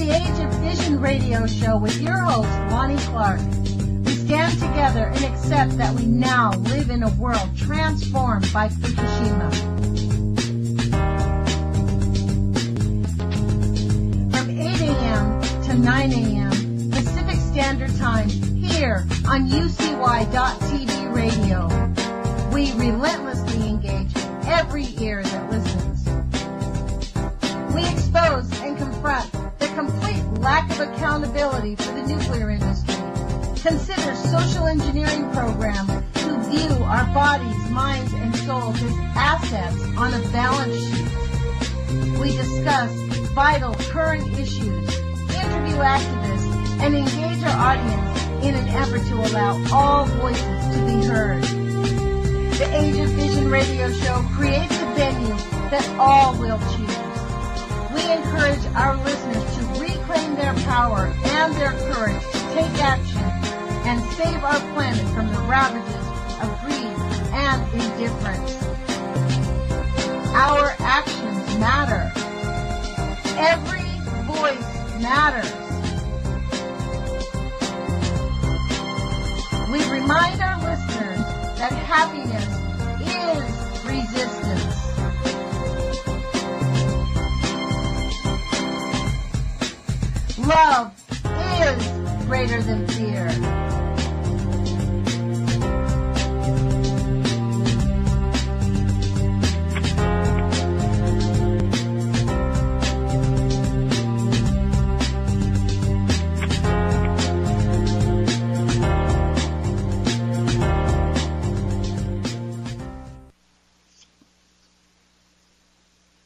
the Age of Fission radio show with your host, Lonnie Clark. We stand together and accept that we now live in a world transformed by Fukushima. From 8 a.m. to 9 a.m. Pacific Standard Time here on UCY.TV radio. We relentlessly engage every ear that listens. We expose and confront the complete lack of accountability for the nuclear industry. Consider social engineering programs who view our bodies, minds, and souls as assets on a balance sheet. We discuss vital current issues, interview activists, and engage our audience in an effort to allow all voices to be heard. The Age of Vision radio show creates a venue that all will choose. We encourage our listeners to reclaim their power and their courage to take action and save our planet from the ravages of greed and indifference. Our actions matter. Every voice matters. We remind our listeners that happiness is resistance. Love is greater than fear.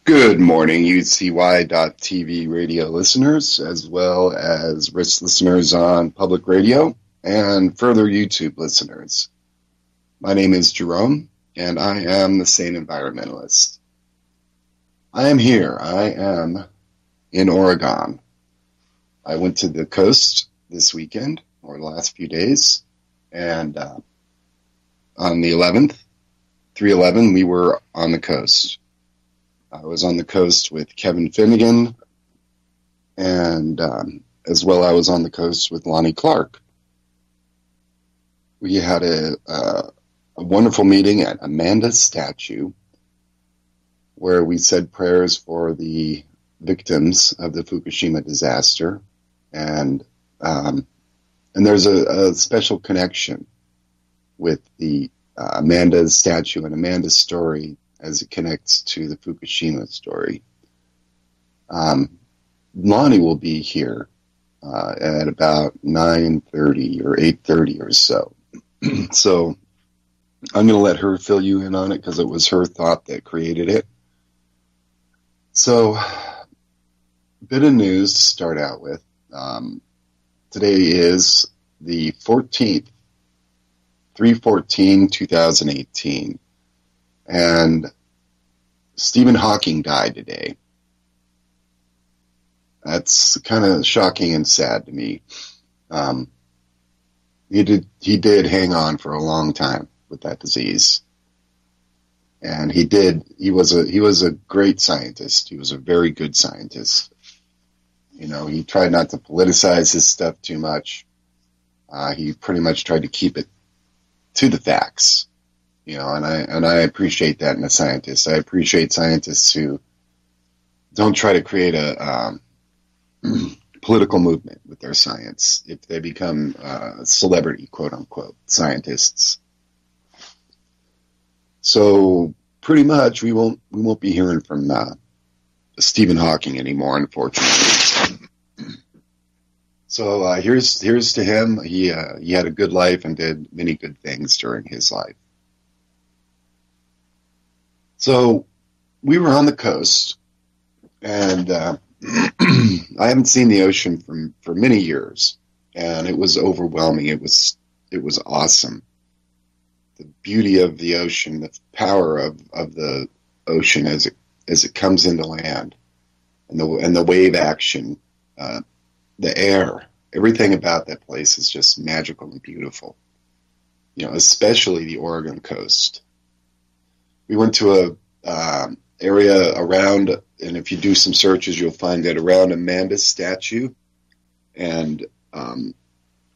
Good morning, UCY.TV radio listeners, as well as RIS listeners on public radio and further YouTube listeners. My name is Jerome, and I am the Sane Environmentalist. I am here. I am in Oregon. I went to the coast this weekend, or the last few days, and on the 11th, 3/11, we were on the coast. I was on the coast with Kevin Finnegan, and as well I was on the coast with Lonnie Clark. We had a wonderful meeting at Amanda's statue where we said prayers for the victims of the Fukushima disaster, and there's a special connection with the Amanda's statue and Amanda's story as it connects to the Fukushima story. Lonnie will be here at about 9:30 or 8:30 or so. So I'm going to let her fill you in on it because it was her thought that created it. So, a bit of news to start out with. Today is the 14th, 3/14/2018. And Stephen Hawking died today. That's kind of shocking and sad to me. He did hang on for a long time with that disease. And he was a great scientist. He was a very good scientist. You know, he tried not to politicize his stuff too much. He pretty much tried to keep it to the facts. You know, and I appreciate that in a scientist. I appreciate scientists who don't try to create a political movement with their science if they become celebrity, quote unquote, scientists. So pretty much we won't be hearing from Stephen Hawking anymore, unfortunately. So here's to him. He had a good life and did many good things during his life. So we were on the coast, and I haven't seen the ocean for many years, and it was overwhelming. It was awesome. The beauty of the ocean, the power of the ocean as it comes into land, and the wave action, the air, everything about that place is just magical and beautiful. You know, especially the Oregon coast. We went to area around, and if you do some searches, you'll find that around Amanda's statue and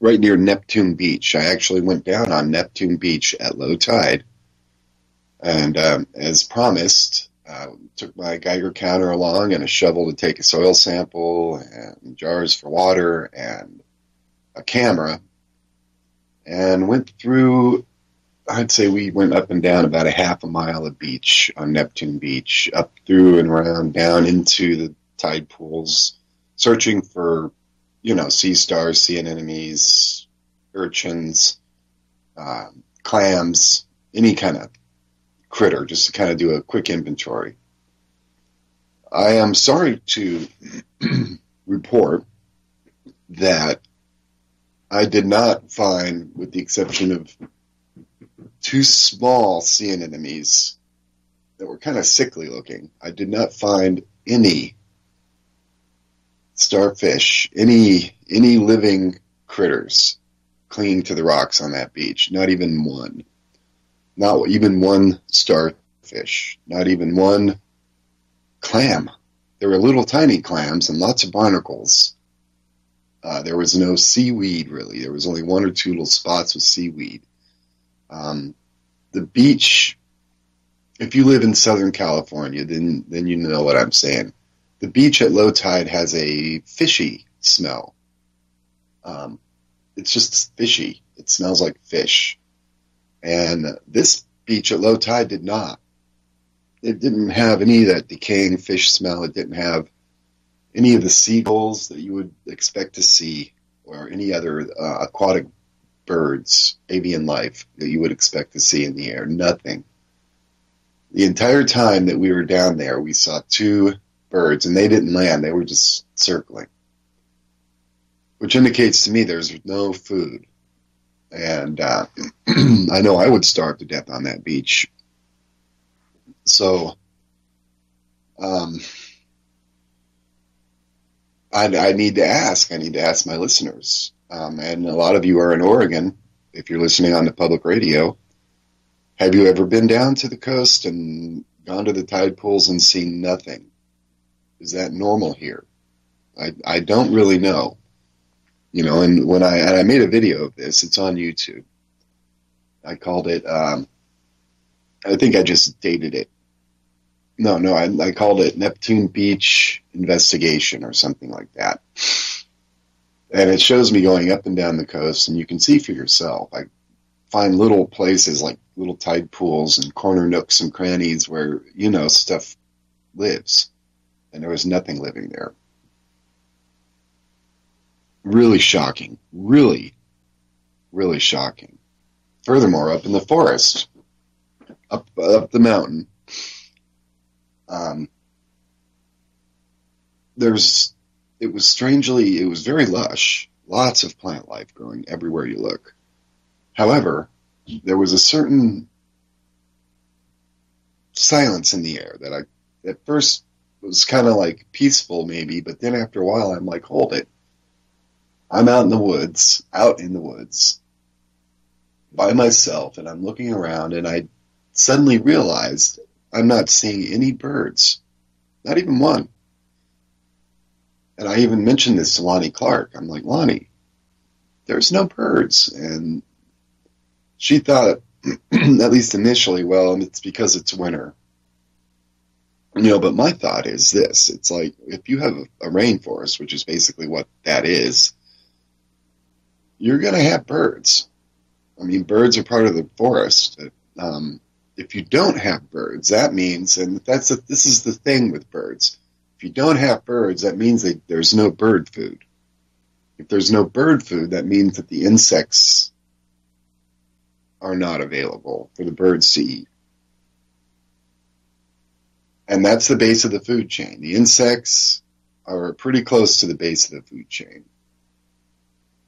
right near Neptune Beach. I actually went down on Neptune Beach at low tide, and as promised, took my Geiger counter along and a shovel to take a soil sample and jars for water and a camera, and went through, I'd say we went up and down about a half a mile of beach on Neptune Beach, up through and around, down into the tide pools, searching for, sea stars, sea anemones, urchins, clams, any kind of critter, just to kind of do a quick inventory. I am sorry to report that I did not find, with the exception of 2 small sea anemones that were kind of sickly looking, I did not find any starfish, any living critters clinging to the rocks on that beach. Not even one. Not even one starfish. Not even one clam. There were little tiny clams and lots of barnacles. There was no seaweed, really. There was only 1 or 2 little spots with seaweed. The beach, if you live in Southern California, then you know what I'm saying. The beach at low tide has a fishy smell. It's just fishy. It smells like fish. And this beach at low tide did not. It didn't have any of that decaying fish smell. It didn't have any of the seagulls that you would expect to see, or any other aquatic birds, avian life that you would expect to see in the air. Nothing. The entire time that we were down there, we saw 2 birds, and they didn't land. They were just circling, which indicates to me there's no food. And I know I would starve to death on that beach. So I need to ask my listeners. And a lot of you are in Oregon, if you're listening on the public radio. Have you ever been down to the coast and gone to the tide pools and seen nothing? Is that normal here? I don't really know. And when I made a video of this, it's on YouTube. I called it, I think I just dated it. No, I called it Neptune Beach Investigation or something like that. And it shows me going up and down the coast, and you can see for yourself. I find little places like little tide pools and corner nooks and crannies where, stuff lives. And there was nothing living there. Really shocking. Really, really shocking. Furthermore, up in the forest, up the mountain, it was very lush, lots of plant life growing everywhere you look. However, there was a certain silence in the air that I, at first, was kind of like peaceful maybe, but then after a while I'm like, hold it. I'm out in the woods, by myself, and I'm looking around, and I suddenly realized I'm not seeing any birds, not even one. And I even mentioned this to Lonnie Clark. I'm like, Lonnie, there's no birds. And she thought, at least initially, well, it's because it's winter. But my thought is this. It's like, if you have a rainforest, which is basically what that is, you're going to have birds. I mean, birds are part of the forest. If you don't have birds, that means, and this is the thing with birds. If you don't have birds, that means that there's no bird food. If there's no bird food, that means that the insects are not available for the birds to eat. And that's the base of the food chain. The insects are pretty close to the base of the food chain.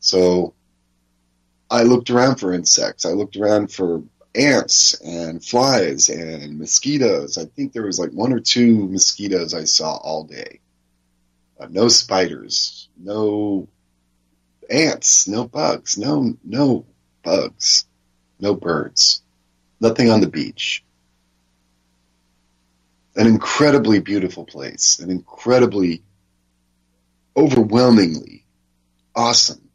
So I looked around for insects. I looked around for ants and flies and mosquitoes. I think there was like 1 or 2 mosquitoes I saw all day. No spiders, no ants, no bugs, no bugs, no birds, nothing on the beach. an incredibly beautiful place, an incredibly, overwhelmingly awesome,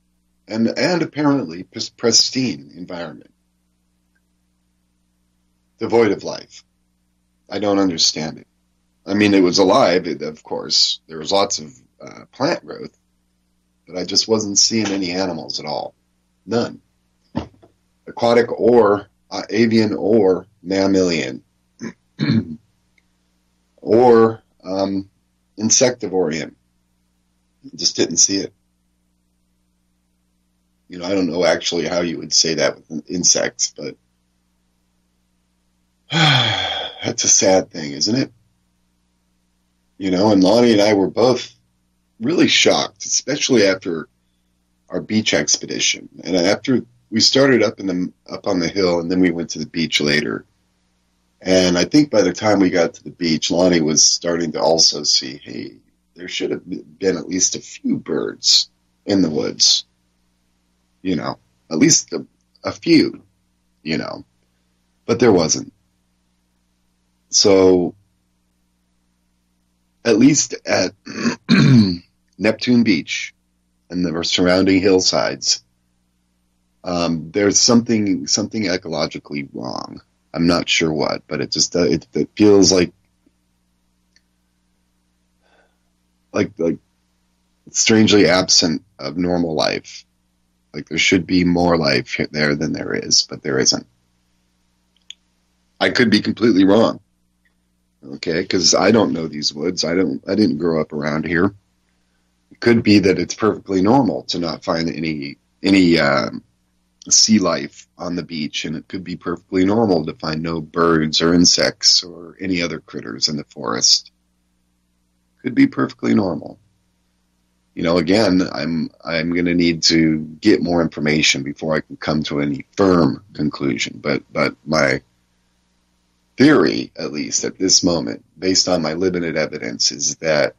and apparently pristine environment, devoid of life. I don't understand it. I mean, it was alive, of course. There was lots of plant growth, but I just wasn't seeing any animals at all. None. Aquatic or avian or mammalian or insectivorian. Just didn't see it. You know, I don't know actually how you would say that with insects, but that's a sad thing, isn't it? You know, and Lonnie and I were both really shocked, especially after our beach expedition. And after we started up on the hill, and then we went to the beach later. And I think by the time we got to the beach, Lonnie was starting to also see, hey, there should have been at least a few birds in the woods. You know, at least a few, you know. But there wasn't. So, at least at Neptune Beach and the surrounding hillsides, there's something ecologically wrong. I'm not sure what, but it just it feels like strangely absent of normal life. Like there should be more life there than there is, but there isn't. I could be completely wrong. Okay, because I don't know these woods. I didn't grow up around here. It could be that it's perfectly normal to not find any sea life on the beach, and it could be perfectly normal to find no birds or insects or any other critters in the forest. Could be perfectly normal. You know, again, I'm going to need to get more information before I can come to any firm conclusion. But my theory, at least at this moment, based on my limited evidence, is that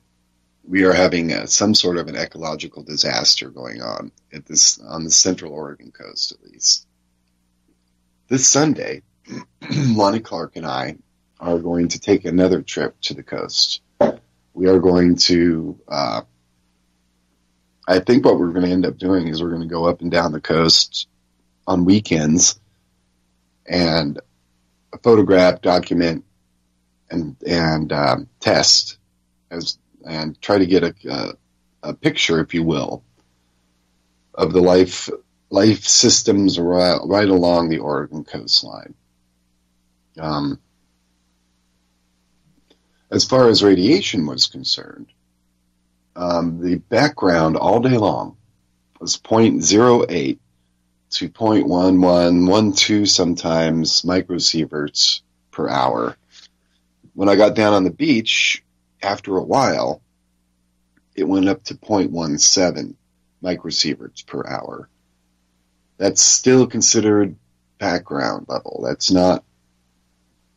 we are having some sort of an ecological disaster going on on the Central Oregon coast, at least. This Sunday, Lonnie Clark and I are going to take another trip to the coast. We are going to, I think what we're going to end up doing is we're going to go up and down the coast on weekends and photograph, document, and test and try to get a picture, if you will, of the life systems right along the Oregon coastline. As far as radiation was concerned, the background all day long was 0.08 to 0.1112 sometimes microsieverts per hour. When I got down on the beach, after a while, it went up to 0.17 microsieverts per hour. That's still considered background level. That's not,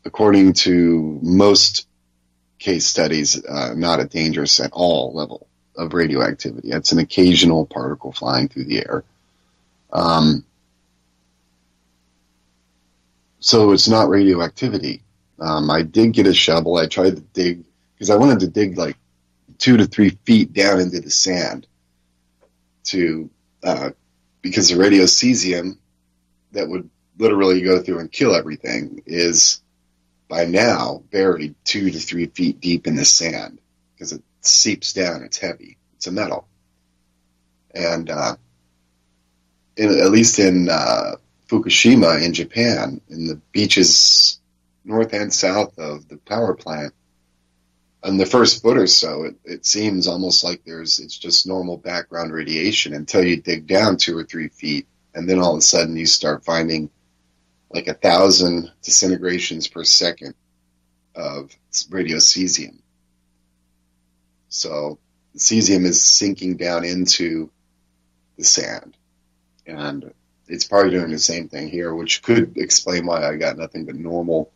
according to most case studies, not a dangerous at all level of radioactivity. It's an occasional particle flying through the air. So it's not radioactivity. I did get a shovel. I tried to dig, because I wanted to dig like 2 to 3 feet down into the sand because the radiocesium that would literally go through and kill everything is by now buried 2 to 3 feet deep in the sand because it seeps down. It's heavy. It's a metal. And at least in Fukushima in Japan, in the beaches north and south of the power plant, on the first foot or so, it seems almost like it's just normal background radiation until you dig down 2 or 3 feet, and then all of a sudden you start finding like 1,000 disintegrations per second of radiocesium. So the cesium is sinking down into the sand, and it's probably doing the same thing here, which could explain why I got nothing but normal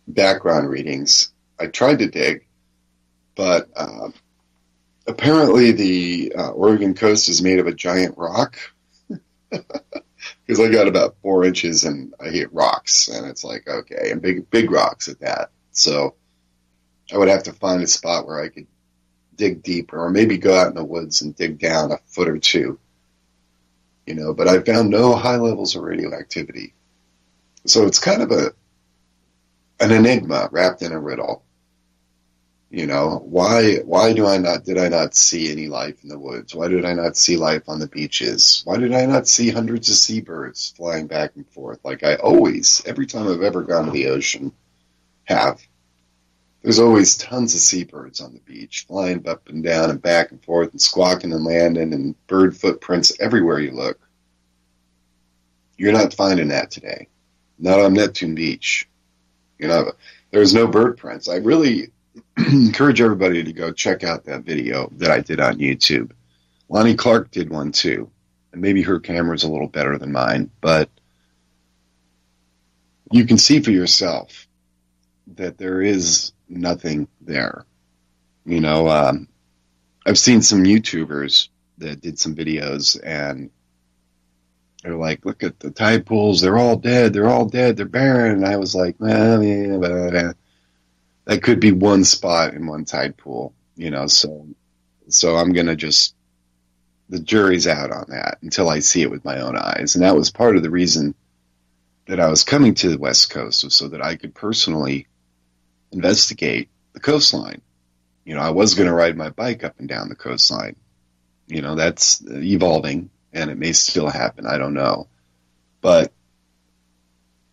background readings. I tried to dig, but apparently the Oregon coast is made of a giant rock, because I got about 4 inches and I hit rocks, and it's like, okay, and big rocks at that. So I would have to find a spot where I could dig deeper, or maybe go out in the woods and dig down a foot or two, but I found no high levels of radioactivity. So it's kind of an enigma wrapped in a riddle. Why did I not see any life in the woods? Why did I not see life on the beaches? Why did I not see hundreds of seabirds flying back and forth like I always, every time I've ever gone to the ocean, have? There's always tons of seabirds on the beach, flying up and down and back and forth and squawking and landing, and bird footprints everywhere you look. You're not finding that today. Not on Neptune Beach. There's no bird prints. I really encourage everybody to go check out that video that I did on YouTube. Lonnie Clark did one too, and maybe her camera's a little better than mine, but you can see for yourself that there is nothing there. I've seen some YouTubers that did some videos, and they're like, look at the tide pools, they're all dead, they're barren. And I was like, that could be one spot in one tide pool, so I'm going to the jury's out on that until I see it with my own eyes. And that was part of the reason that I was coming to the West Coast, was so that I could personally investigate the coastline. I was going to ride my bike up and down the coastline. That's evolving, and it may still happen. I don't know. But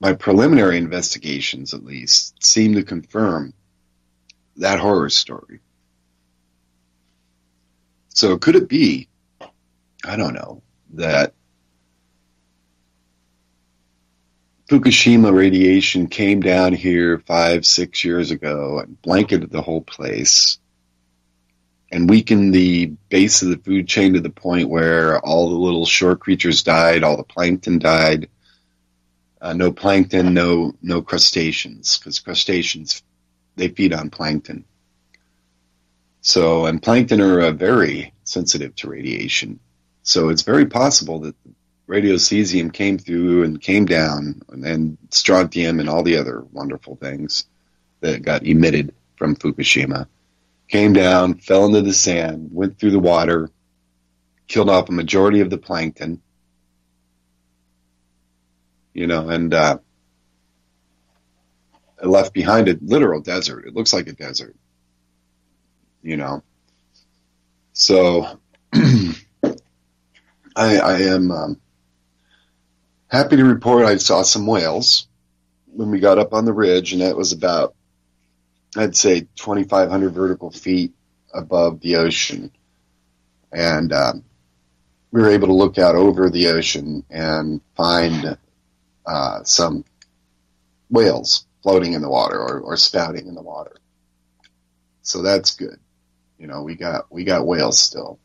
my preliminary investigations, at least, seem to confirm that horror story. So could it be, I don't know, that Fukushima radiation came down here 5-6 years ago and blanketed the whole place and weakened the base of the food chain to the point where all the little shore creatures died, all the plankton died. No plankton, no crustaceans, because crustaceans, they feed on plankton. So, and plankton are very sensitive to radiation. So it's very possible that radiocesium came through and came down, and strontium and all the other wonderful things that got emitted from Fukushima came down, fell into the sand, went through the water, killed off a majority of the plankton, and it left behind a literal desert. It looks like a desert, So I am happy to report I saw some whales when we got up on the ridge, and that was about, I'd say, 2,500 vertical feet above the ocean. And we were able to look out over the ocean and find some whales floating in the water or spouting in the water. So that's good. We got whales still.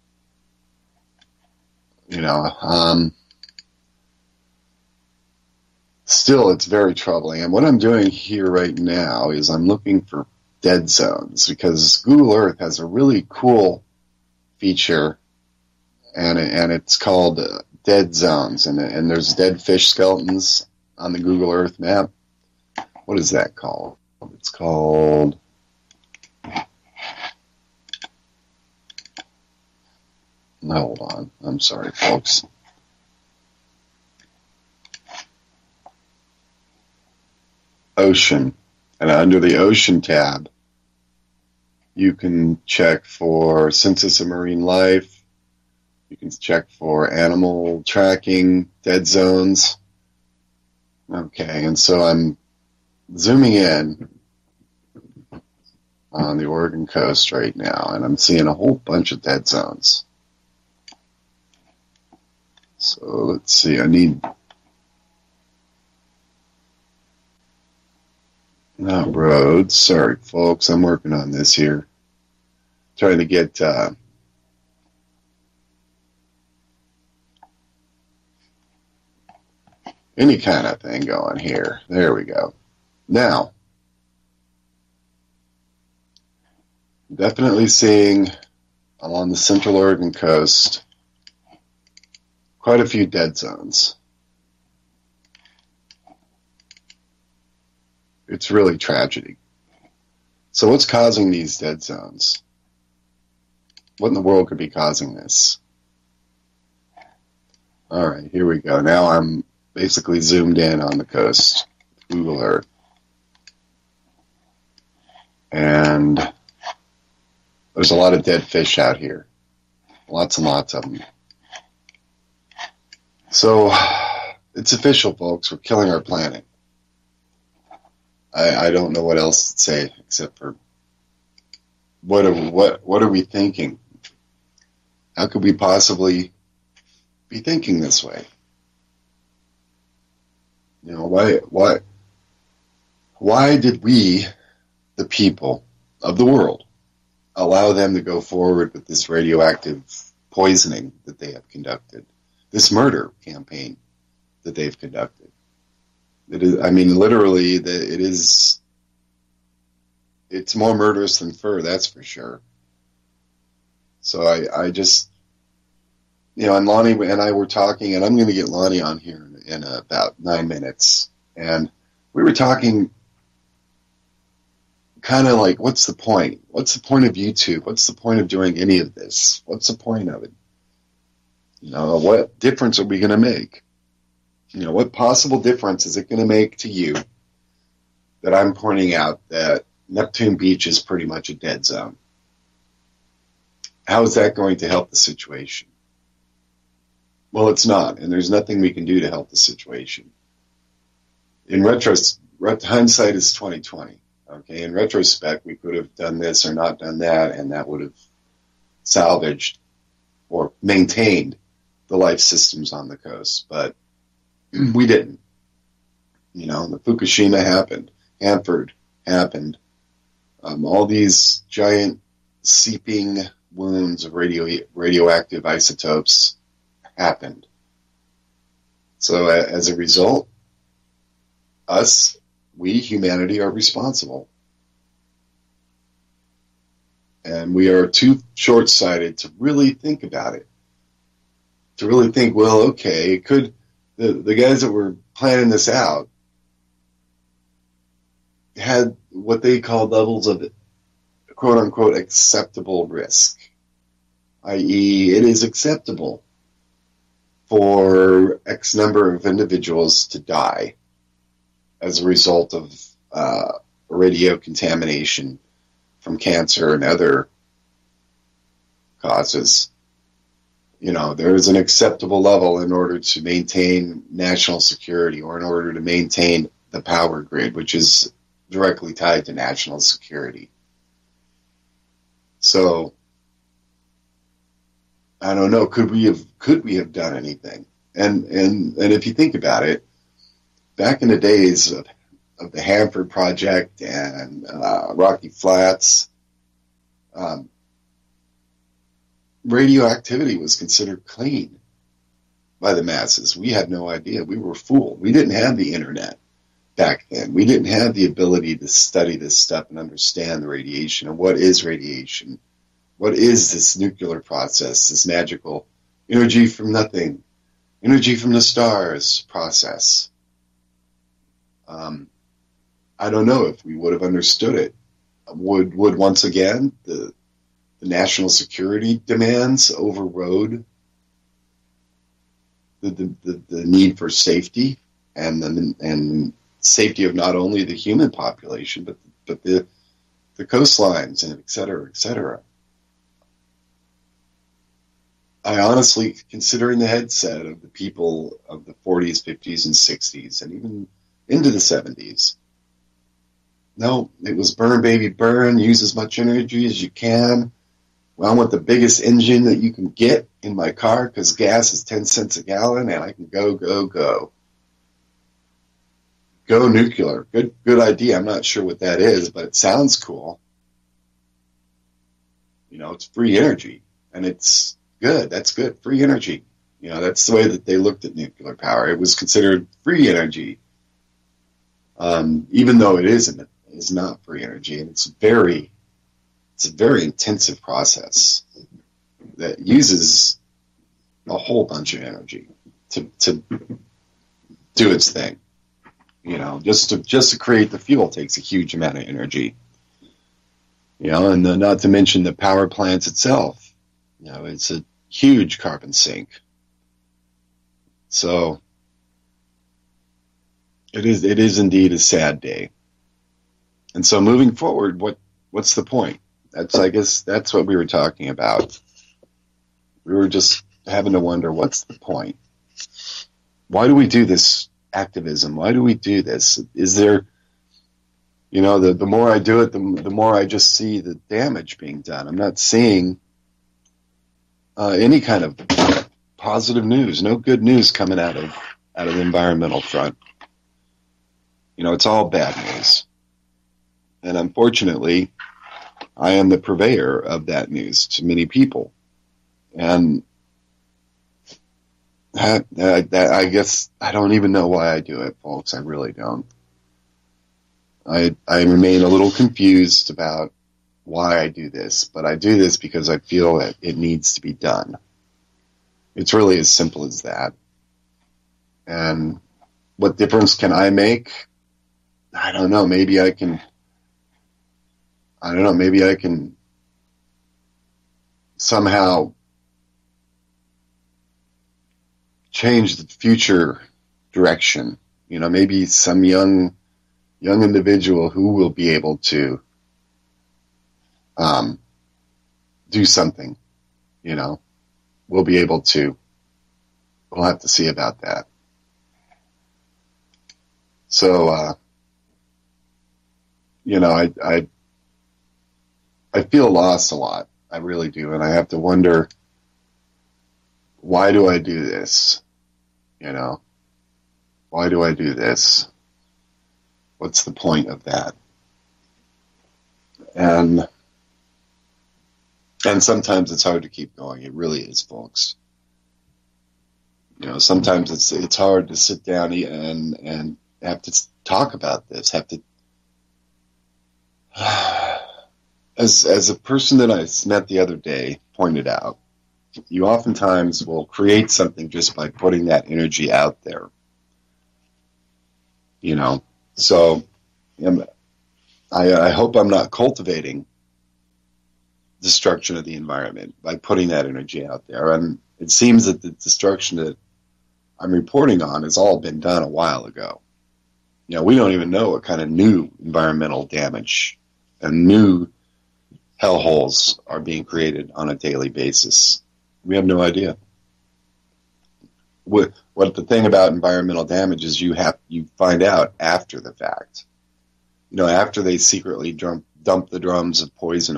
Still, it's very troubling. And what I'm doing here right now is I'm looking for dead zones, because Google Earth has a really cool feature, and it's called dead zones. And there's dead fish skeletons on the Google Earth map. What is that called? It's called... Hold on. I'm sorry, folks. Ocean. And under the Ocean tab, you can check for census of marine life. You can check for animal tracking, dead zones. Okay, and so I'm zooming in on the Oregon coast right now, and I'm seeing a whole bunch of dead zones. So let's see, I need... Not roads. Sorry, folks. I'm working on this here. Trying to get any kind of thing going here. There we go. Now, definitely seeing along the central Oregon coast quite a few dead zones. It's really tragedy. So what's causing these dead zones? What in the world could be causing this? All right, here we go. Now I'm basically zoomed in on the coast, Google Earth. And there's a lot of dead fish out here. Lots and lots of them. So, it's official, folks. We're killing our planet. I don't know what else to say except for what are we thinking? How could we possibly be thinking this way? You know, why did we, the people of the world, allow them to go forward with this radioactive poisoning that they have conducted, this murder campaign that they've conducted? It is, I mean, literally, it's more murderous than fur, that's for sure. So I just, you know, and Lonnie and I were talking, and I'm going to get Lonnie on here in about 9 minutes, and we were talking kind of like, what's the point? What's the point of YouTube? What's the point of doing any of this? What's the point of it? You know, what difference are we going to make? You know, what possible difference is it going to make to you that I'm pointing out that Neptune Beach is pretty much a dead zone? How is that going to help the situation? Well, it's not, and there's nothing we can do to help the situation. In hindsight is 2020. Okay, in retrospect, we could have done this or not done that, and that would have salvaged or maintained the life systems on the coast, but we didn't. You know, the Fukushima happened, Hanford happened, all these giant seeping wounds of radioactive isotopes happened. So as a result, we, humanity, are responsible. And we are too short-sighted to really think about it. To really think, well, okay, could the guys that were planning this out had what they call levels of quote-unquote acceptable risk, i.e. it is acceptable for X number of individuals to die as a result of radio contamination from cancer and other causes. You know, there is an acceptable level in order to maintain national security or in order to maintain the power grid, which is directly tied to national security. So, I don't know, could we have done anything? And if you think about it, back in the days of the Hanford Project and Rocky Flats, radioactivity was considered clean by the masses. We had no idea. We were fooled. We didn't have the internet back then. We didn't have the ability to study this stuff and understand the radiation and what is radiation. What is this nuclear process, this magical energy from nothing, energy from the stars process? I don't know if we would have understood it. Would once again the national security demands overrode the need for safety and safety of not only the human population but the coastlines and et cetera, et cetera. I honestly, considering the headset of the people of the 40s, 50s, and 60s, and even into the 70s, no, it was burn, baby, burn, use as much energy as you can. Well, I want the biggest engine that you can get in my car because gas is 10 cents a gallon, and I can go. Go nuclear. Good idea. I'm not sure what that is, but it sounds cool. You know, it's free energy, and it's good. That's good. Free energy. You know, that's the way that they looked at nuclear power. It was considered free energy, even though it isn't. It is not free energy, and it's a very intensive process that uses a whole bunch of energy to do its thing. You know, just to create the fuel takes a huge amount of energy. And not to mention the power plants itself. It's a huge carbon sink. So it is indeed a sad day. And so moving forward, what's the point? I guess that's what we were talking about. We were just having to wonder, what's the point? Why do we do this activism? Why do we do this? Is there, the more I do it, the more I just see the damage being done. I'm not seeing any kind of positive news, no good news coming out of the environmental front. It's all bad news. And unfortunately, I am the purveyor of that news to many people. And I guess I don't even know why I do it, folks. I really don't. I remain a little confused about why I do this, but I do this because I feel that it needs to be done. It's really as simple as that. And what difference can I make? I don't know. Maybe I can somehow change the future direction. Maybe some young individual who will be able to do something, we'll be able to. We'll have to see about that. So, I feel lost a lot. I really do. And I have to wonder, why do I do this? Why do I do this? What's the point of that? And sometimes it's hard to keep going. It really is, folks. Sometimes it's hard to sit down and have to talk about this, as a person that I met the other day pointed out, you oftentimes will create something just by putting that energy out there. So I hope I'm not cultivating destruction of the environment by putting that energy out there. And it seems that the destruction that I'm reporting on has all been done a while ago. We don't even know what kind of new environmental damage and new hellholes are being created on a daily basis. We have no idea. What the thing about environmental damage is, you find out after the fact. After they secretly dump the drums of poison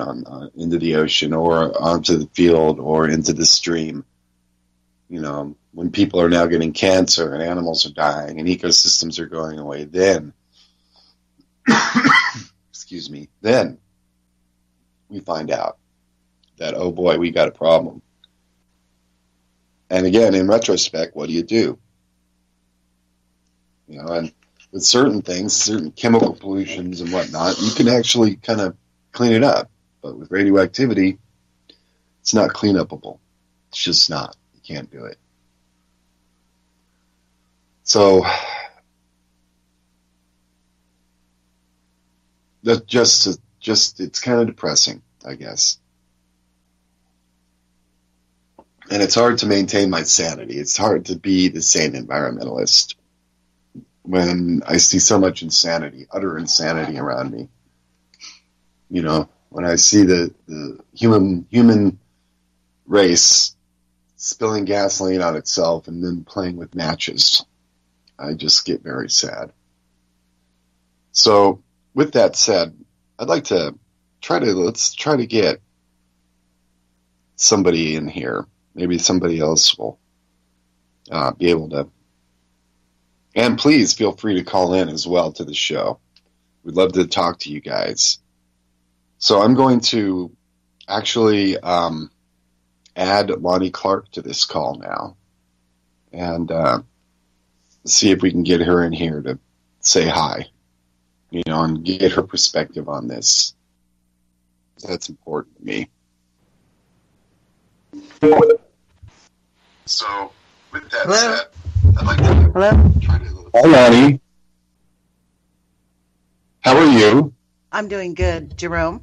into the ocean or onto the field or into the stream. When people are now getting cancer and animals are dying and ecosystems are going away, then, excuse me, then we find out that, oh boy, we got a problem. And again, in retrospect, what do? And with certain things, certain chemical pollutions and whatnot, you can actually kind of clean it up. But with radioactivity, it's not clean upable. It's just not. You can't do it. So that just it's kind of depressing, I guess. And it's hard to maintain my sanity. It's hard to be the sane environmentalist when I see so much insanity, utter insanity around me. When I see the human race spilling gasoline on itself and then playing with matches, I just get very sad. So, with that said, I'd like to let's try to get somebody in here. Maybe somebody else will be able to. And please feel free to call in as well to the show. We'd love to talk to you guys. So I'm going to actually add Lonnie Clark to this call now. And see if we can get her in here to say hi, and get her perspective on this. That's important to me. So, with that said, I'd like to try to... Hi, Lonnie. How are you? I'm doing good. Jerome?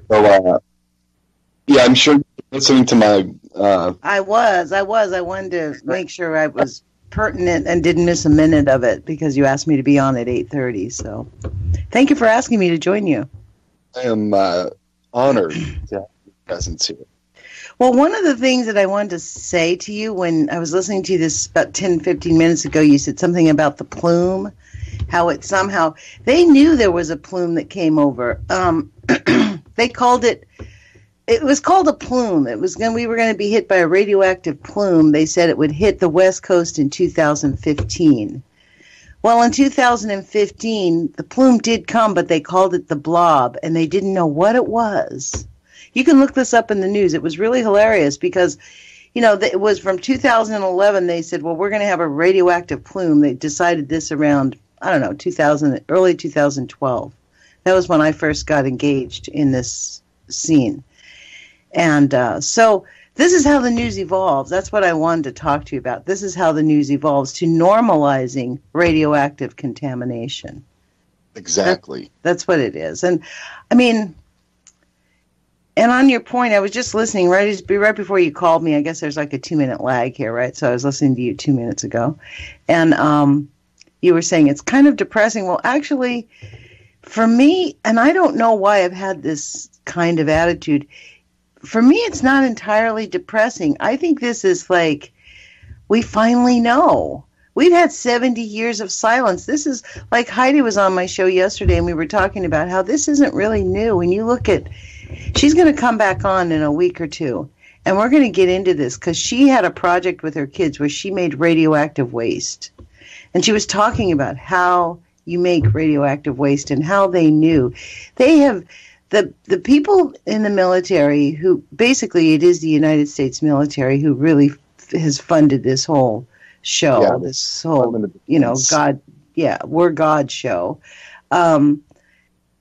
So, yeah, I'm sure you're listening to my. I was. I wanted to make sure I was pertinent and didn't miss a minute of it because you asked me to be on at 8:30. So, thank you for asking me to join you. I am honored to have your presence here. Well, one of the things that I wanted to say to you when I was listening to you this about 10, 15 minutes ago, you said something about the plume, how it somehow, they knew there was a plume that came over. They called it was called a plume. We were going to be hit by a radioactive plume. They said it would hit the West Coast in 2015. Well, in 2015, the plume did come, but they called it the blob, and they didn't know what it was. You can look this up in the news. It was really hilarious because, it was from 2011. They said, well, we're going to have a radioactive plume. They decided this around, I don't know, early 2012. That was when I first got engaged in this scene. And so this is how the news evolves. That's what I wanted to talk to you about. This is how the news evolves to normalizing radioactive contamination. Exactly. That's what it is. And, I mean... And on your point, I was just listening right before you called me. I guess there's like a 2-minute lag here, right? So I was listening to you 2 minutes ago. And you were saying it's kind of depressing. Well, actually, for me, and I don't know why I've had this kind of attitude, for me it's not entirely depressing. I think this is like, we finally know. We've had 70 years of silence. This is, like Heidi was on my show yesterday, and we were talking about how this isn't really new. When you look at... She's going to come back on in a week or two, and we're going to get into this because she had a project with her kids where she made radioactive waste. And she was talking about how you make radioactive waste and how they knew. They have the people in the military who, basically it is the United States military who really has funded this whole show, this whole, God, we're God show.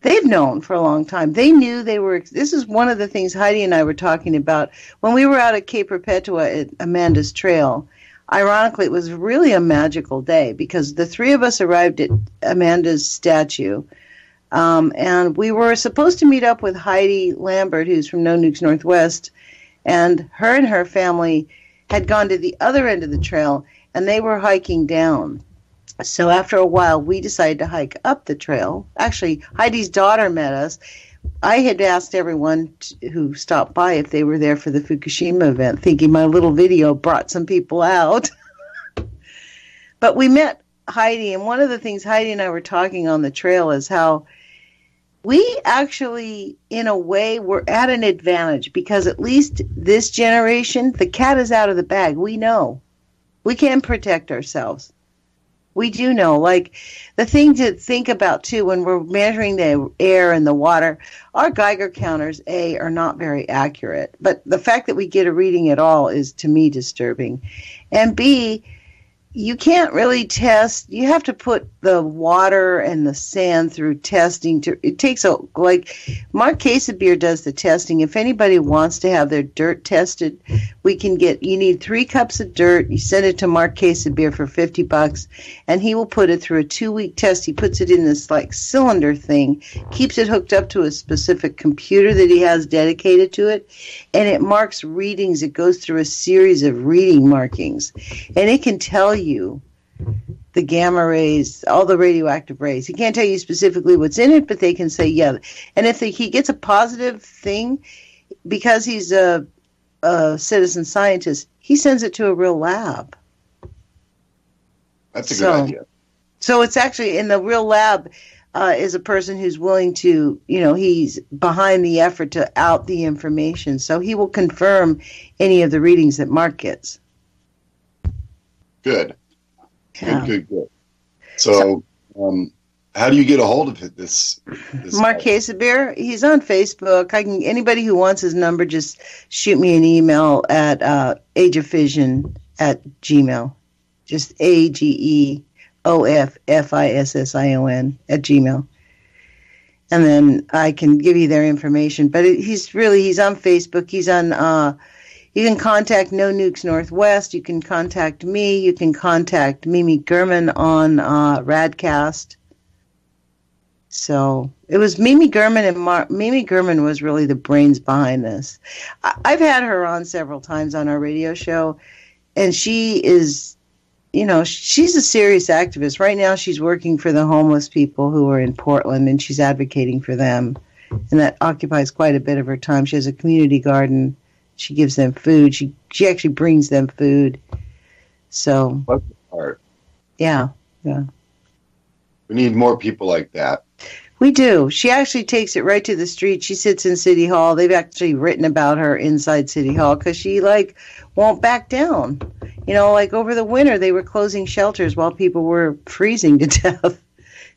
They've known for a long time. They knew they were... This is one of the things Heidi and I were talking about. When we were out at Cape Perpetua at Amanda's Trail, ironically, it was really a magical day because the three of us arrived at Amanda's statue, and we were supposed to meet up with Heidi Lambert, who's from No Nukes Northwest, and her family had gone to the other end of the trail, and they were hiking down. So after a while, we decided to hike up the trail. Actually, Heidi's daughter met us. I had asked everyone who stopped by if they were there for the Fukushima event, thinking my little video brought some people out. But we met Heidi, and one of the things Heidi and I were talking on the trail is how we actually, in a way, were at an advantage because at least this generation, the cat is out of the bag. We know. We can protect ourselves. We do know, like, the thing to think about, too, when we're measuring the air and the water, our Geiger counters, A, are not very accurate. But the fact that we get a reading at all is, to me, disturbing. And B, you can't really test. You have to put the water and the sand through testing. It takes Mark Casabier does the testing. If anybody wants to have their dirt tested, you need 3 cups of dirt. You send it to Mark Casabier for $50, and he will put it through a 2-week test. He puts it in this cylinder thing, keeps it hooked up to a specific computer that he has dedicated to it, and it marks readings. It goes through a series of reading markings, and it can tell you the gamma rays, all the radioactive rays. He can't tell you specifically what's in it, but they can say, yeah. And if he gets a positive thing, because he's a citizen scientist, he sends it to a real lab. That's a good idea. So it's actually, in the real lab is a person who's willing to, he's behind the effort to out the information. So he will confirm any of the readings that Mark gets. Good. Yeah. Good. So how do you get a hold of it? This Mark Casabier, he's on Facebook. Anybody who wants his number, just shoot me an email at ageoffission@gmail. Just AGEOFFISSION @gmail. And then I can give you their information. But he's on Facebook. He's on. You can contact No Nukes Northwest. You can contact me. You can contact Mimi Gurman on Radcast. So it was Mimi Gurman, and Mimi Gurman was really the brains behind this. I've had her on several times on our radio show, and she is, she's a serious activist. Right now she's working for the homeless people who are in Portland, and she's advocating for them, and that occupies quite a bit of her time. She has a community garden. She gives them food. She actually brings them food. So, That's the part. Yeah. We need more people like that. We do. She actually takes it right to the street. She sits in City Hall. They've actually written about her inside City Hall because she, won't back down. Over the winter, they were closing shelters while people were freezing to death.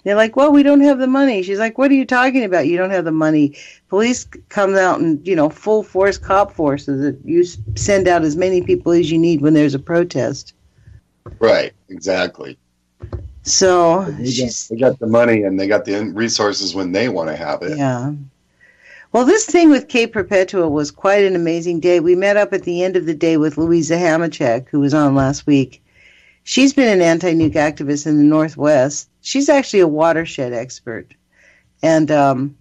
They're like, well, we don't have the money. She's like, what are you talking about? You don't have the money. Police come out and, full force cop forces. You send out as many people as you need when there's a protest. Right, exactly. So they got the money and they got the resources when they want to have it. Yeah. Well, this thing with Cape Perpetua was quite an amazing day. We met up at the end of the day with Louisa Hamachek, who was on last week. She's been an anti-nuke activist in the Northwest. She's actually a watershed expert. And, there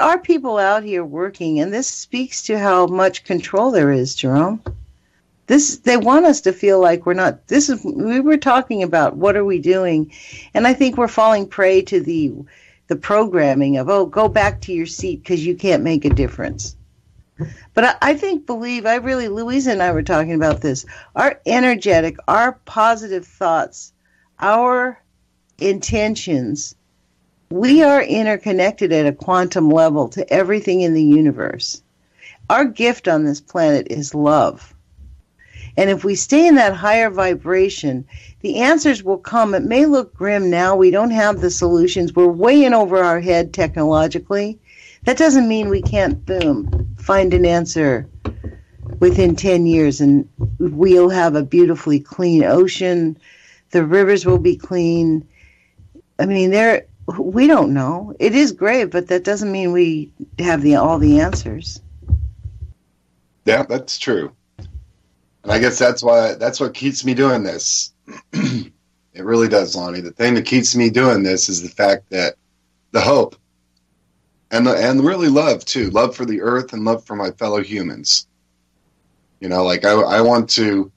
are people out here working, and this speaks to how much control there is, Jerome. They want us to feel like we're not, we were talking about what are we doing, and I think we're falling prey to the programming of, go back to your seat because you can't make a difference. But Louisa and I were talking about this, our energetic, our positive thoughts, our intentions, we are interconnected at a quantum level to everything in the universe. Our gift on this planet is love. And if we stay in that higher vibration, the answers will come. It may look grim now. We don't have the solutions. We're way in over our head technologically. That doesn't mean we can't, find an answer within 10 years, and we'll have a beautifully clean ocean. The rivers will be clean. I mean, we don't know. It is great, but that doesn't mean we have all the answers. Yeah, that's true. And I guess that's what keeps me doing this. It really does, Lonnie. The thing that keeps me doing this is the fact that the hope and really love too, love for the earth and love for my fellow humans. I want to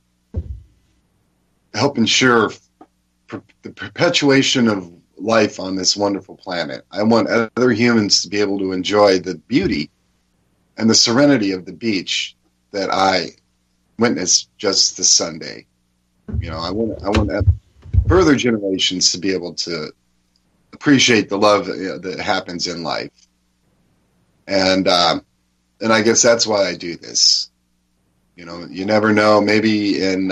help ensure the perpetuation of life on this wonderful planet. I want other humans to be able to enjoy the beauty and the serenity of the beach that I witnessed just this Sunday. I want further generations to be able to appreciate the love that happens in life. And I guess that's why I do this. You never know. Maybe in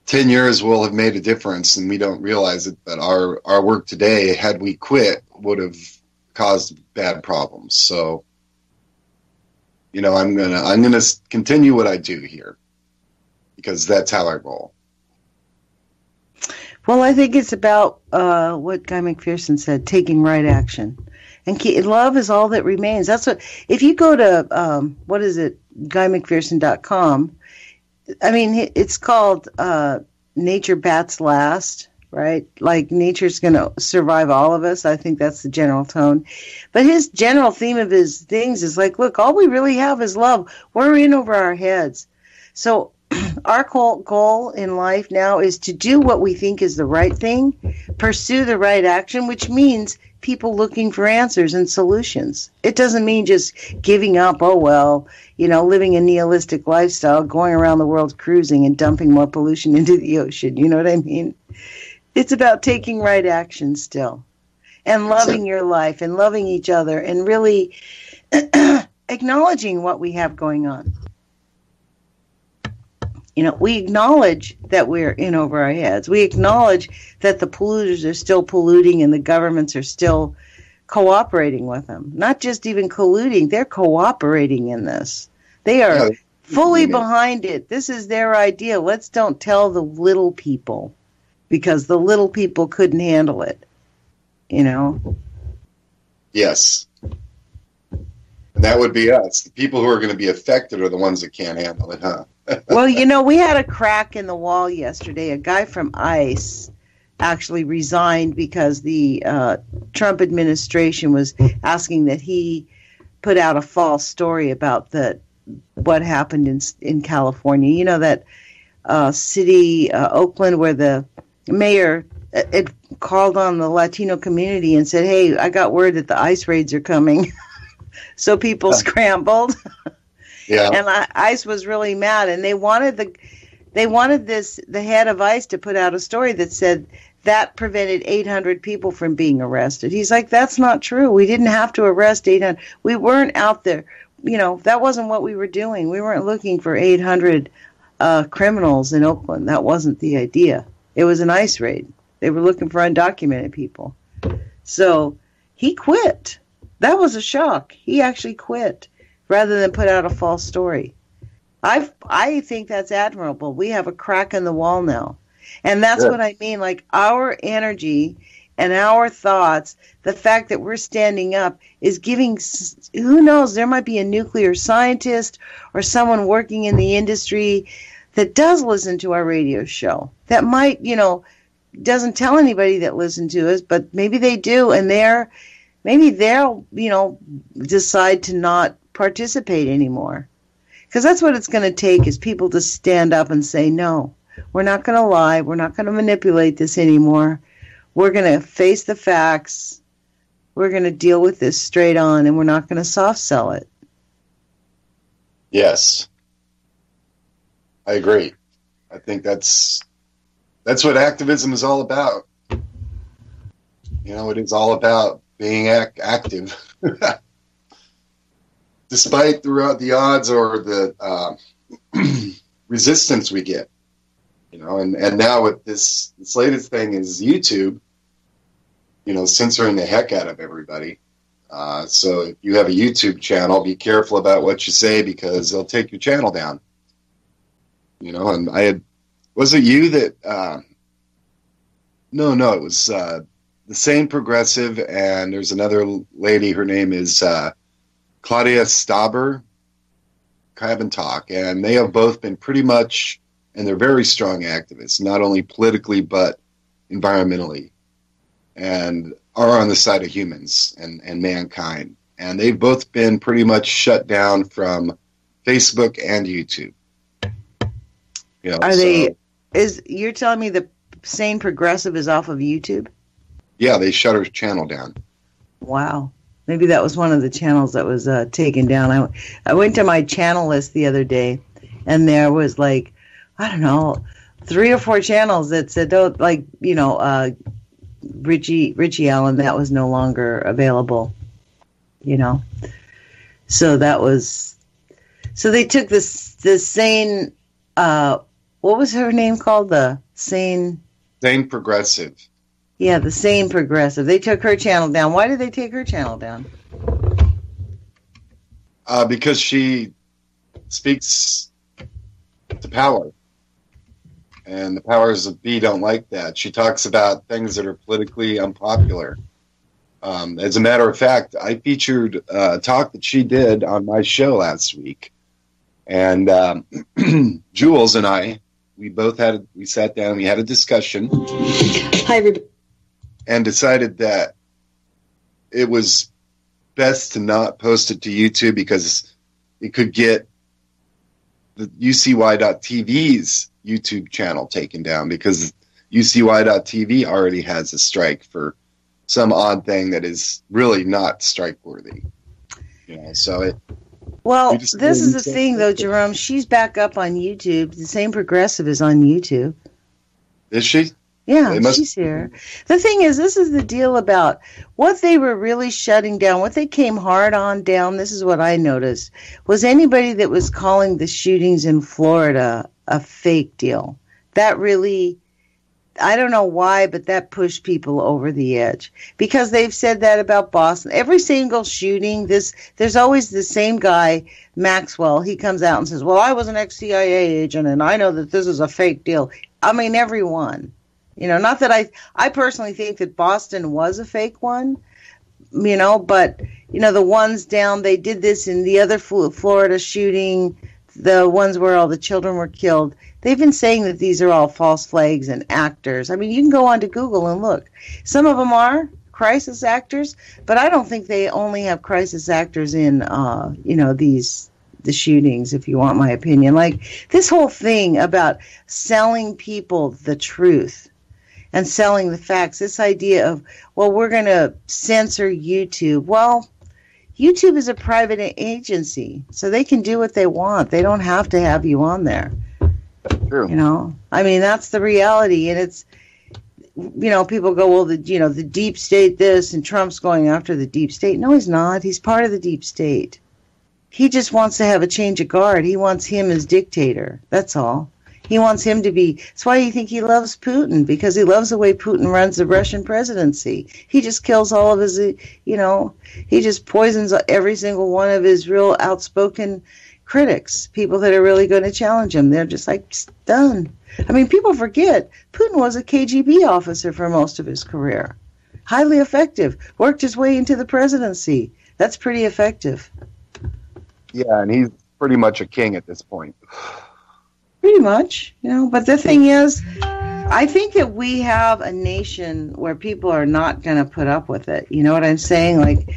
10 years we'll have made a difference and we don't realize it, but our work today, had we quit, would have caused bad problems. So, I'm gonna continue what I do here because that's how I roll. Well, I think it's about what Guy McPherson said, taking right action. And love is all that remains. That's what, if you go to, GuyMcPherson.com, I mean, it's called Nature Bats Last, right? Like nature's going to survive all of us. I think that's the general tone. But his general theme of his things is like, look, all we really have is love. We're in over our heads. So our goal in life now is to do what we think is the right thing, pursue the right action, which means people looking for answers and solutions. It doesn't mean just giving up, living a nihilistic lifestyle, going around the world cruising and dumping more pollution into the ocean. You know what I mean? It's about taking right action still and loving your life and loving each other and really acknowledging what we have going on. We acknowledge that we're in over our heads. We acknowledge that the polluters are still polluting and the governments are still cooperating with them. Not just even colluding, they're cooperating in this. They are fully behind it. This is their idea. Let's don't tell the little people because the little people couldn't handle it. Yes. And that would be us. The people who are going to be affected are the ones that can't handle it, huh? Well, we had a crack in the wall yesterday. A guy from ICE actually resigned because the Trump administration was asking that he put out a false story about what happened in California. You know, that city, Oakland, where the mayor it called on the Latino community and said, "Hey, I got word that the ICE raids are coming." So people scrambled. Yeah. And ICE was really mad, and they wanted the head of ICE to put out a story that said that prevented 800 people from being arrested. He's like, that's not true. We didn't have to arrest 800. We weren't out there. You know, that wasn't what we were doing. We weren't looking for 800 criminals in Oakland. That wasn't the idea. It was an ICE raid. They were looking for undocumented people. So he quit. That was a shock. He actually quit rather than put out a false story. I think that's admirable. We have a crack in the wall now. And that's what I mean. Like, our energy and our thoughts, the fact that we're standing up is giving, who knows, there might be a nuclear scientist or someone working in the industry that does listen to our radio show. That might, you know, doesn't tell anybody that listen to us, but maybe they do, and maybe they'll, you know, decide to not participate anymore. Because that's what it's going to take, is people to stand up and say, no, we're not going to lie. We're not going to manipulate this anymore. We're going to face the facts. We're going to deal with this straight on, and we're not going to soft sell it. Yes. I agree. I think that's what activism is all about. You know, it is all about being active. Despite throughout the odds or the resistance we get. You know, and now with this latest thing is YouTube, you know, censoring the heck out of everybody. So if you have a YouTube channel, be careful about what you say, because they'll take your channel down. You know, and was it you that, no, it was the Sane Progressive, and there's another lady, her name is Claudia Staber, Talk, and they have both been pretty much, and they're very strong activists, not only politically but environmentally, and are on the side of humans and mankind. And they've both been pretty much shut down from Facebook and YouTube. You know, you're telling me the Sane Progressive is off of YouTube? Yeah, they shut her channel down. Wow. Maybe that was one of the channels that was taken down. I went to my channel list the other day, and there was, like, I don't know, 3 or 4 channels that said, oh, like, you know, Richie Allen, that was no longer available, you know. So that was, so they took the Sane, what was her name called? The Sane Progressive. Yeah, the Sane Progressive. They took her channel down. Why did they take her channel down? Because she speaks to power. And the powers of be don't like that. She talks about things that are politically unpopular. As a matter of fact, I featured a talk that she did on my show last week. And Jules and I, we sat down, we had a discussion. Hi, everybody. And decided that it was best to not post it to YouTube, because it could get the UCY.TV's YouTube channel taken down, because UCY.TV already has a strike for some odd thing that is really not strike worthy. You know, so well, this is the thing, though, Jerome. She's back up on YouTube. The Same Progressive is on YouTube. Is she? Yeah, she's here. The thing is, this is the deal about what they were really shutting down, what they came hard on down, this is what I noticed, was anybody that was calling the shootings in Florida a fake deal. That really, I don't know why, but that pushed people over the edge. Because they've said that about Boston. Every single shooting, there's always the same guy, Maxwell. He comes out and says, well, I was an ex-CIA agent, and I know that this is a fake deal. I mean, everyone. You know, not that I personally think that Boston was a fake one, you know, but, you know, the ones down, they did this in the other Florida shooting, the ones where all the children were killed. They've been saying that these are all false flags and actors. I mean, you can go onto Google and look. Some of them are crisis actors, but I don't think they only have crisis actors in, the shootings, if you want my opinion. Like, this whole thing about selling people the truth and selling the facts, this idea of, well, we're going to censor YouTube. Well, YouTube is a private agency, so they can do what they want. They don't have to have you on there. True. I mean, that's the reality. And it's, people go, well, the deep state this, and Trump's going after the deep state. No, he's not. He's part of the deep state. He just wants to have a change of guard. He wants him as dictator. That's all. He wants him to be. That's why you think he loves Putin, because he loves the way Putin runs the Russian presidency. He just kills all of his, he just poisons every single one of his real outspoken critics, people that are really going to challenge him. They're just like, done. I mean, people forget Putin was a KGB officer for most of his career. Highly effective. Worked his way into the presidency. That's pretty effective. Yeah, and he's pretty much a king at this point. Pretty much, But the thing is, I think that we have a nation where people are not going to put up with it. You know what I'm saying?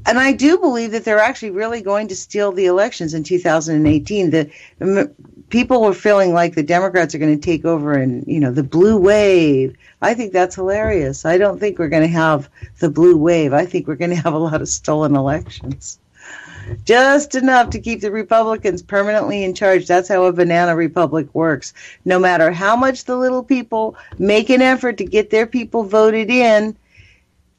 And I do believe that they're actually really going to steal the elections in 2018. The people were feeling like the Democrats are going to take over and, the blue wave. I think that's hilarious. I don't think we're going to have the blue wave. I think we're going to have a lot of stolen elections. Just enough to keep the Republicans permanently in charge. That's how a banana republic works. No matter how much the little people make an effort to get their people voted in,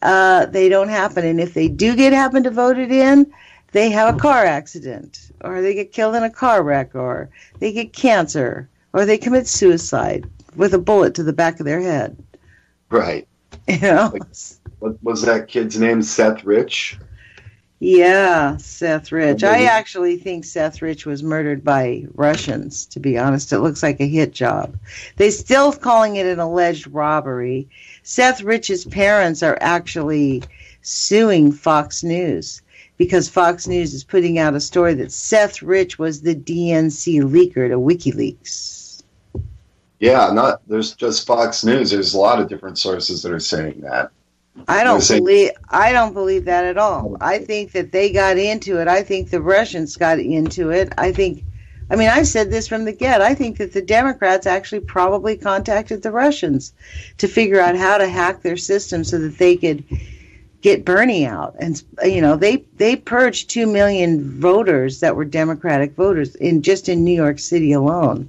they don't happen. And if they do happen to vote it in, they have a car accident, or they get killed in a car wreck, or they get cancer, or they commit suicide with a bullet to the back of their head. Right. What was that kid's name? Seth Rich? Yeah, Seth Rich. I actually think Seth Rich was murdered by Russians, to be honest. It looks like a hit job. They're still calling it an alleged robbery. Seth Rich's parents are actually suing Fox News because Fox News is putting out a story that Seth Rich was the DNC leaker to WikiLeaks. Yeah, there's just Fox News. There's a lot of different sources that are saying that. I don't believe that at all. I think that they got into it. I think the Russians got into it. I've said this from the get. I think that the Democrats actually probably contacted the Russians to figure out how to hack their system so that they could get Bernie out. And they purged 2 million voters that were Democratic voters in New York City alone.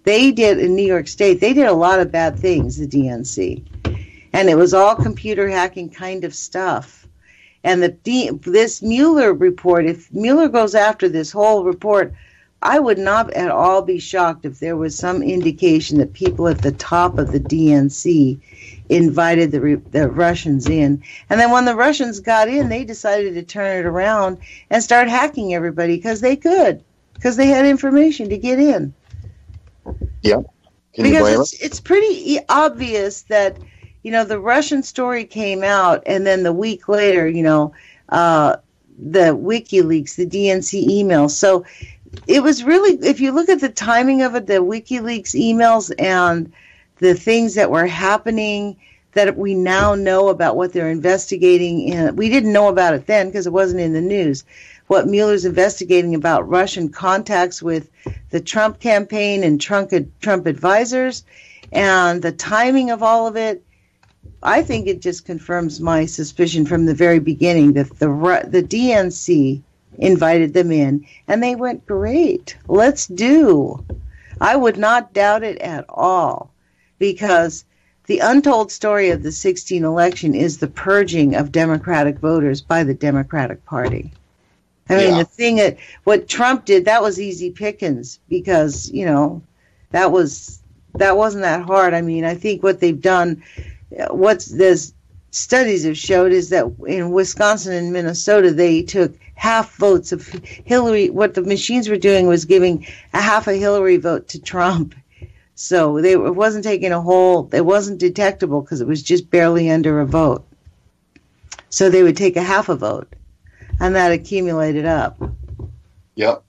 They did in New York State. They did a lot of bad things, the DNC. And it was all computer hacking kind of stuff. And this Mueller report, if Mueller goes after this whole report, I would not at all be shocked if there was some indication that people at the top of the DNC invited the Russians in. And then when the Russians got in, they decided to turn it around and start hacking everybody because they could, because they had information to get in. Yeah. Because it's pretty obvious that the Russian story came out, and then the week later, the WikiLeaks, the DNC emails. So it was really, if you look at the timing of it, the WikiLeaks emails and the things that were happening that we now know about what they're investigating. And we didn't know about it then because it wasn't in the news. What Mueller's investigating about Russian contacts with the Trump campaign and Trump advisors, and the timing of all of it. I think it just confirms my suspicion from the very beginning that the DNC invited them in, and they went, great, let's do. I would not doubt it at all, because the untold story of the 2016 election is the purging of Democratic voters by the Democratic Party. The thing that what Trump did, that was easy pickings because, that wasn't that hard. I think what they've done, the studies have showed is that in Wisconsin and Minnesota, they took half votes of Hillary. What the machines were doing was giving a half a Hillary vote to Trump. So it wasn't taking a whole, it wasn't detectable because it was just barely under a vote. So they would take a half a vote, and that accumulated up. Yep.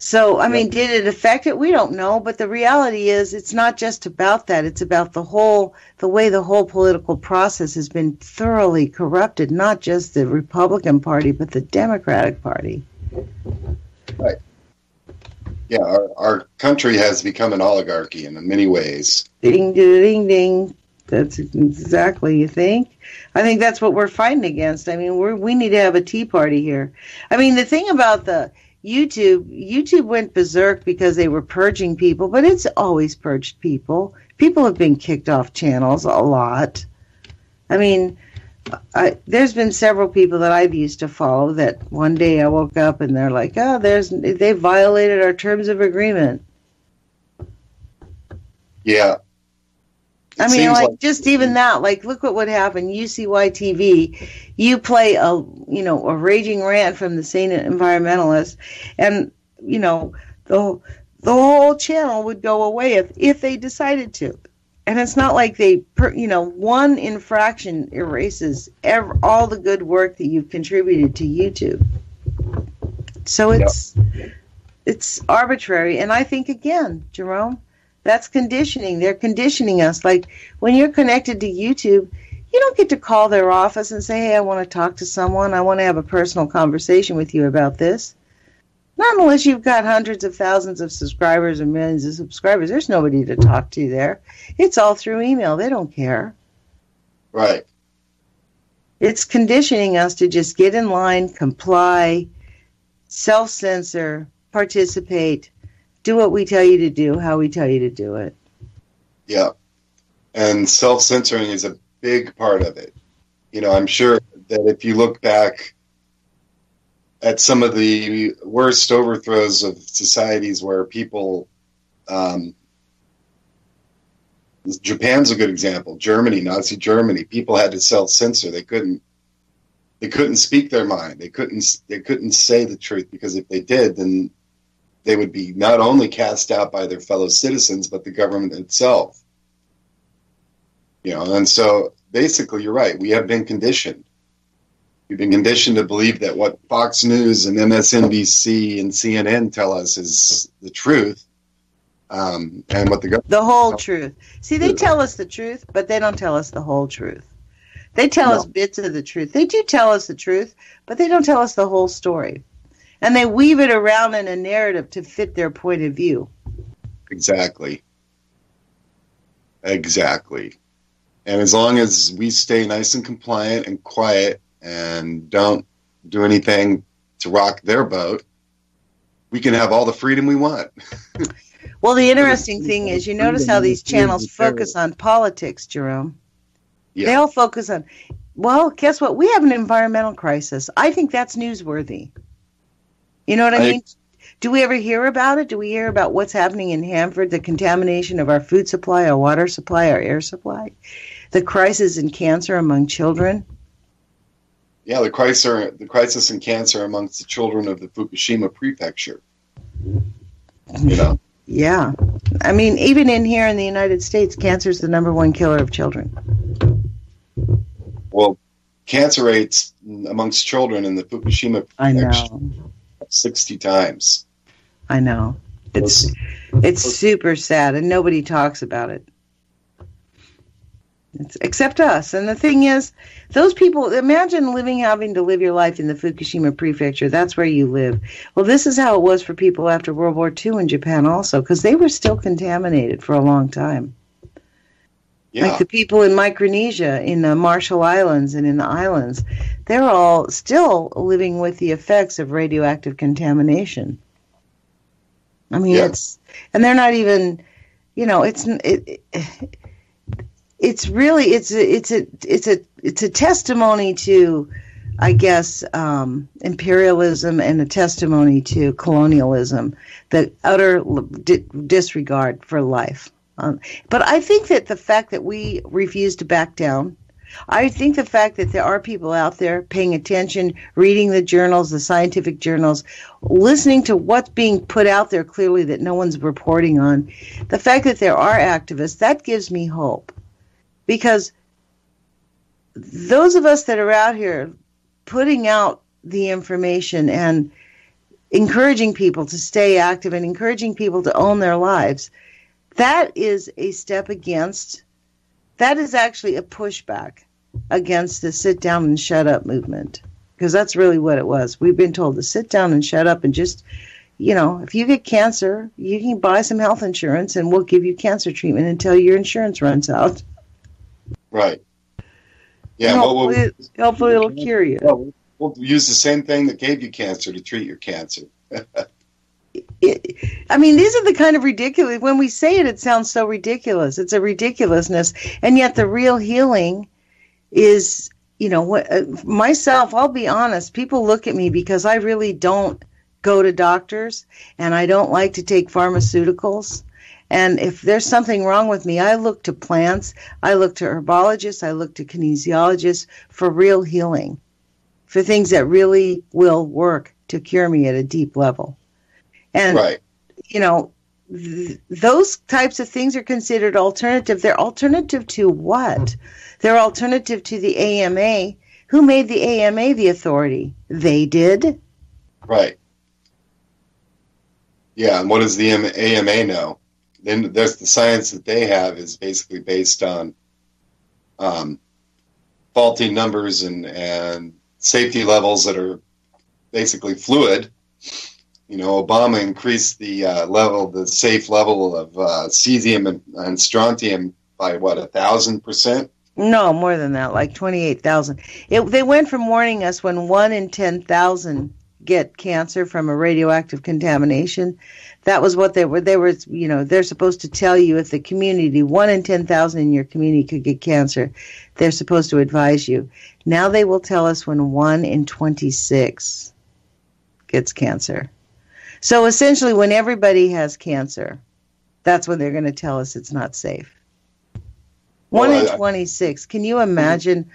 So, I mean, did it affect it? We don't know, but the reality is it's not just about that. It's about the way the whole political process has been thoroughly corrupted, not just the Republican Party, but the Democratic Party. Right. Yeah, our country has become an oligarchy in many ways. Ding, ding, ding, ding. That's exactly, you think? I think that's what we're fighting against. I mean, we need to have a tea party here. I mean, the thing about the YouTube went berserk because they were purging people, but it's always purged people. People have been kicked off channels a lot. I mean, there's been several people that I've used to follow that one day I woke up and they're like, oh, they violated our terms of agreement. Yeah. I mean, like just even that, like, look what would happen. UCY TV, you play a raging rant from the Sane Environmentalist, and the whole channel would go away if they decided to. And it's not like one infraction erases all the good work that you've contributed to YouTube. So it's arbitrary, and I think again, Jerome. That's conditioning. They're conditioning us. Like when you're connected to YouTube, you don't get to call their office and say, hey, I want to talk to someone. I want to have a personal conversation with you about this. Not unless you've got hundreds of thousands of subscribers or millions of subscribers. There's nobody to talk to there. It's all through email. They don't care. Right. It's conditioning us to just get in line, comply, self-censor, participate, do what we tell you to do, how we tell you to do it. Yeah. And self-censoring is a big part of it. I'm sure that if you look back at some of the worst overthrows of societies where people, Japan's a good example. Germany, Nazi Germany, people had to self-censor. They couldn't speak their mind. They couldn't say the truth, because if they did, then they would be not only cast out by their fellow citizens, but the government itself. And so basically you're right. We have been conditioned. We've been conditioned to believe that what Fox News and MSNBC and CNN tell us is the truth. And what the whole truth. See, they tell us the truth, but they don't tell us the whole truth. They tell us bits of the truth. They do tell us the truth, but they don't tell us the whole story. And they weave it around in a narrative to fit their point of view. Exactly. And as long as we stay nice and compliant and quiet and don't do anything to rock their boat, we can have all the freedom we want. Well, the interesting thing is, you notice how these channels focus on politics, Jerome. Yeah. They all focus on, well, guess what? We have an environmental crisis. I think that's newsworthy. You know what I mean? Do we ever hear about it? Do we hear about what's happening in Hanford, the contamination of our food supply, our water supply, our air supply, the crisis in cancer among children? Yeah, the crisis in cancer amongst the children of the Fukushima prefecture. Yeah. I mean, even in here in the United States, cancer is the #1 killer of children. Well, cancer rates amongst children in the Fukushima prefecture. I know. 60 times. I know. It's super sad, and nobody talks about it. Except us. And the thing is, those people, imagine having to live your life in the Fukushima prefecture. That's where you live. Well, this is how it was for people after World War II in Japan also, because they were still contaminated for a long time. Yeah. Like the people in Micronesia, in the Marshall Islands and in the islands, they're all still living with the effects of radioactive contamination. I mean, and they're not even, it's a testimony to, I guess, imperialism, and a testimony to colonialism, the utter disregard for life. But I think that the fact that we refuse to back down, I think the fact that there are people out there paying attention, reading the journals, the scientific journals, listening to what's being put out there clearly that no one's reporting on, the fact that there are activists, that gives me hope. Because those of us that are out here putting out the information and encouraging people to stay active and encouraging people to own their lives, that is a step against, that is actually a pushback against the sit down and shut up movement. Because that's really what it was. We've been told to sit down and shut up and just, if you get cancer, you can buy some health insurance and we'll give you cancer treatment until your insurance runs out. Right. Yeah. Hopefully it'll cure you. Well, we'll use the same thing that gave you cancer to treat your cancer. These are the kind of ridiculous, when we say it, it sounds so ridiculous. It's a ridiculousness. And yet the real healing is, myself, I'll be honest, people look at me because I really don't go to doctors and I don't like to take pharmaceuticals. And if there's something wrong with me, I look to plants, I look to herbologists, I look to kinesiologists for real healing, for things that really will work to cure me at a deep level. And, right. Those types of things are considered alternative. They're alternative to what? They're alternative to the AMA. Who made the AMA the authority? They did. Right. Yeah, and what does the AMA know? Then there's the science that they have is basically based on faulty numbers and safety levels that are basically fluid. Obama increased the safe level of cesium and strontium by 1,000%? No, more than that, like 28,000. They went from warning us when 1 in 10,000 get cancer from a radioactive contamination. That was what they were. They're supposed to tell you if the community, 1 in 10,000 in your community could get cancer. They're supposed to advise you. Now they will tell us when 1 in 26 gets cancer. So essentially, when everybody has cancer, that's when they're going to tell us it's not safe. 1 in 26. Can you imagine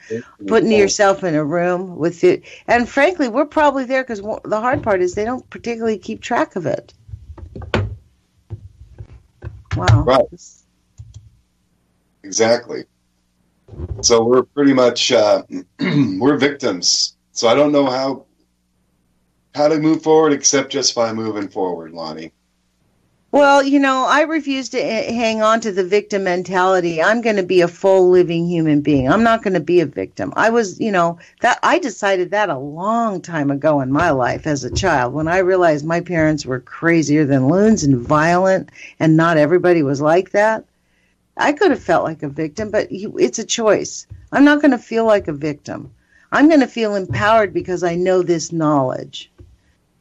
putting yourself in a room with it? And frankly, we're probably there because the hard part is they don't particularly keep track of it. Wow. Right. Exactly. So we're pretty much, we're victims. So I don't know how to move forward except just by moving forward, Lonnie. Well, I refuse to hang on to the victim mentality. I'm going to be a full living human being. I'm not going to be a victim. I decided that a long time ago in my life as a child when I realized my parents were crazier than loons and violent and not everybody was like that. I could have felt like a victim, but it's a choice. I'm not going to feel like a victim. I'm going to feel empowered because I know this knowledge.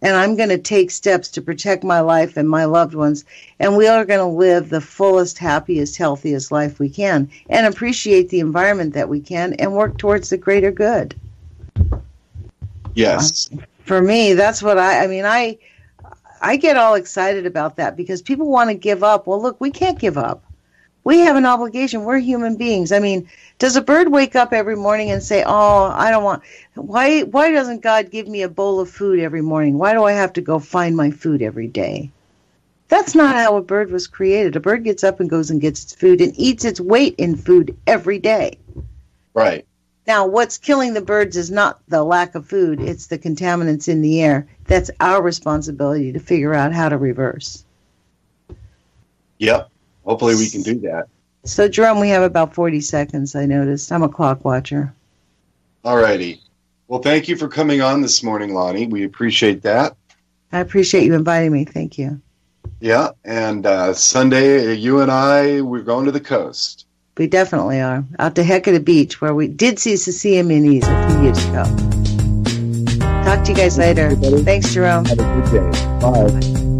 And I'm going to take steps to protect my life and my loved ones. And we are going to live the fullest, happiest, healthiest life we can and appreciate the environment that we can and work towards the greater good. Yes. For me, that's what I get all excited about that because people want to give up. Well, look, we can't give up. We have an obligation. We're human beings. Does a bird wake up every morning and say, oh, I don't want, why doesn't God give me a bowl of food every morning? Why do I have to go find my food every day? That's not how a bird was created. A bird gets up and goes and gets its food and eats its weight in food every day. Right. Now, what's killing the birds is not the lack of food. It's the contaminants in the air. That's our responsibility to figure out how to reverse. Yep. Hopefully we can do that. So, Jerome, we have about 40 seconds, I noticed. I'm a clock watcher. All righty. Well, thank you for coming on this morning, Lonnie. We appreciate that. I appreciate you inviting me. Thank you. Yeah, and Sunday, you and I, we're going to the coast. We definitely are. Out to Hecata Beach, where we did see Ceciaminis a few years ago. Talk to you guys later. Thanks, Jerome. Have a good day. Bye.